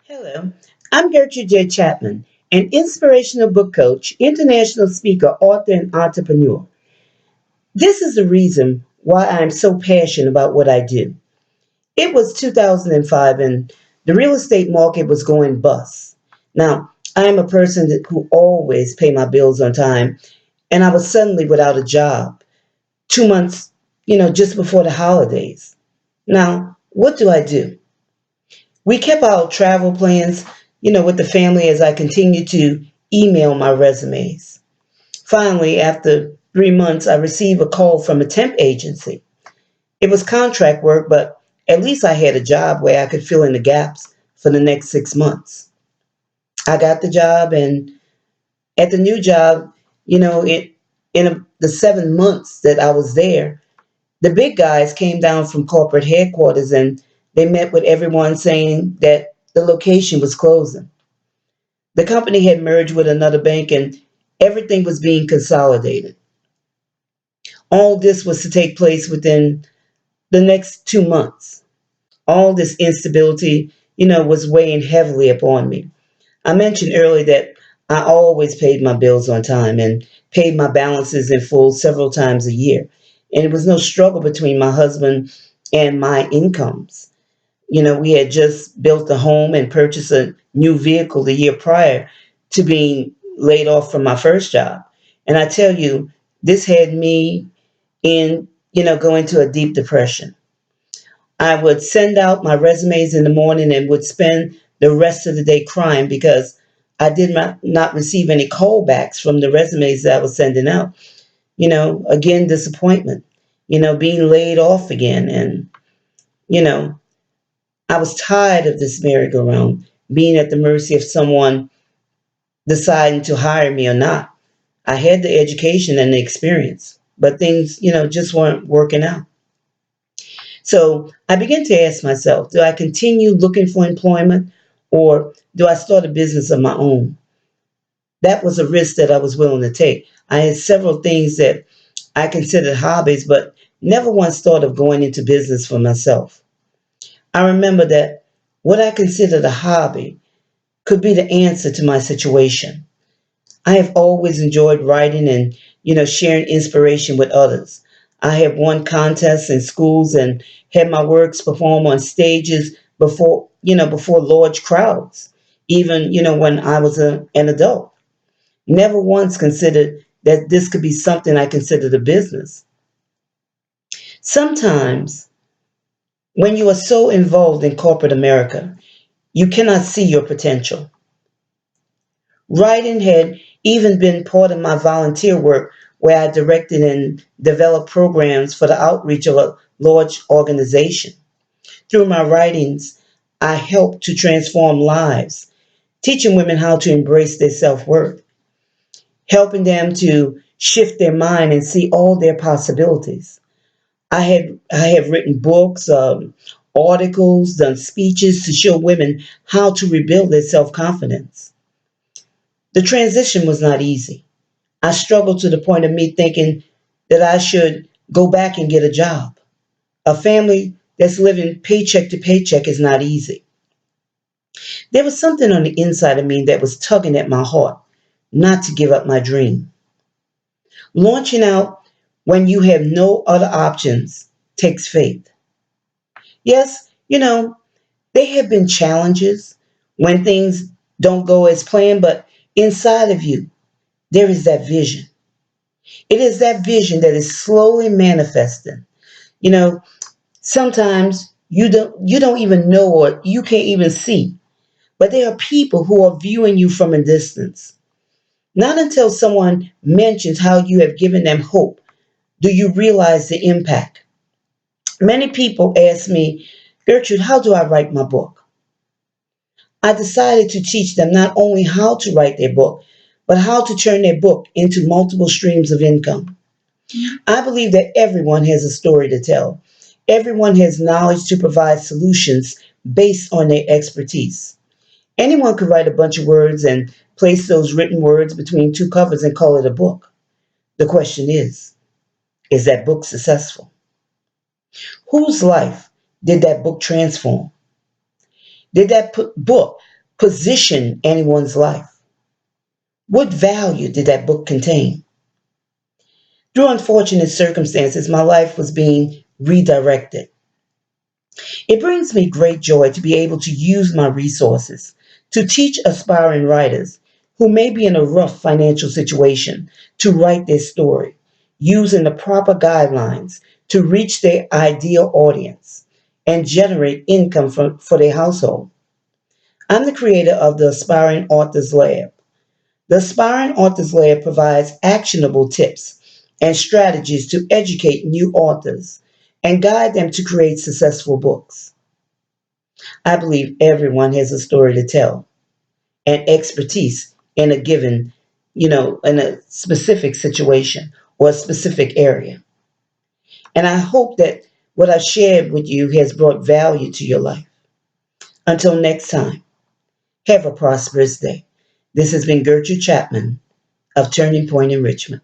Hello, I'm Gertrude J. Chapman, an inspirational book coach, international speaker, author, and entrepreneur. This is the reason why I'm so passionate about what I do. It was 2005 and the real estate market was going bust. Now, I'm a person who always pay my bills on time, and I was suddenly without a job 2 months, just before the holidays. Now, what do I do? We kept our travel plans, with the family as I continued to email my resumes. Finally, after 3 months, I received a call from a temp agency. It was contract work, but at least I had a job where I could fill in the gaps for the next 6 months. I got the job, and at the new job, the 7 months that I was there, the big guys came down from corporate headquarters and they met with everyone saying that the location was closing. The company had merged with another bank and everything was being consolidated. All this was to take place within the next 2 months. All this instability, was weighing heavily upon me. I mentioned earlier that I always paid my bills on time and paid my balances in full several times a year. And it was no struggle between my husband and my incomes. We had just built a home and purchased a new vehicle the year prior to being laid off from my first job. And I tell you, this had me going to a deep depression. I would send out my resumes in the morning and would spend the rest of the day crying because I did not receive any callbacks from the resumes that I was sending out. Again, disappointment, being laid off again. And, you know, I was tired of this merry-go-round, being at the mercy of someone deciding to hire me or not. I had the education and the experience, but things, just weren't working out. So I began to ask myself, do I continue looking for employment or do I start a business of my own? That was a risk that I was willing to take. I had several things that I considered hobbies, but never once thought of going into business for myself. I remember that what I considered a hobby could be the answer to my situation. I have always enjoyed writing and, sharing inspiration with others. I have won contests in schools and had my works perform on stages before large crowds, even, when I was an adult. Never once considered that this could be something I considered a business. Sometimes when you are so involved in corporate America, you cannot see your potential. Writing had even been part of my volunteer work where I directed and developed programs for the outreach of a large organization. Through my writings, I helped to transform lives, teaching women how to embrace their self worth, helping them to shift their mind and see all their possibilities. I have written books, articles, done speeches to show women how to rebuild their self confidence. The transition was not easy. I struggled to the point of me thinking that I should go back and get a job. A family that's living paycheck to paycheck is not easy. There was something on the inside of me that was tugging at my heart not to give up my dream. Launching out when you have no other options takes faith. Yes, there have been challenges when things don't go as planned, but inside of you, there is that vision. It is that vision that is slowly manifesting. You know, Sometimes you don't even know or you can't even see, but there are people who are viewing you from a distance. Not until someone mentions how you have given them hope do you realize the impact. Many people ask me, Gertrude, how do I write my book? I decided to teach them not only how to write their book, but how to turn their book into multiple streams of income. I believe that everyone has a story to tell. Everyone has knowledge to provide solutions based on their expertise. Anyone could write a bunch of words and place those written words between two covers and call it a book. The question is that book successful? Whose life did that book transform? Did that book position anyone's life? What value did that book contain? Through unfortunate circumstances, my life was being redirected. It brings me great joy to be able to use my resources to teach aspiring writers who may be in a rough financial situation to write their story using the proper guidelines to reach their ideal audience and generate income for their household. I'm the creator of the Aspiring Authors Lab. The Aspiring Authors Lab provides actionable tips and strategies to educate new authors and guide them to create successful books. I believe everyone has a story to tell and expertise in a given, in a specific situation or a specific area. And I hope that what I've shared with you has brought value to your life. Until next time, have a prosperous day. This has been Gertrude Chapman of Turning Point Enrichment.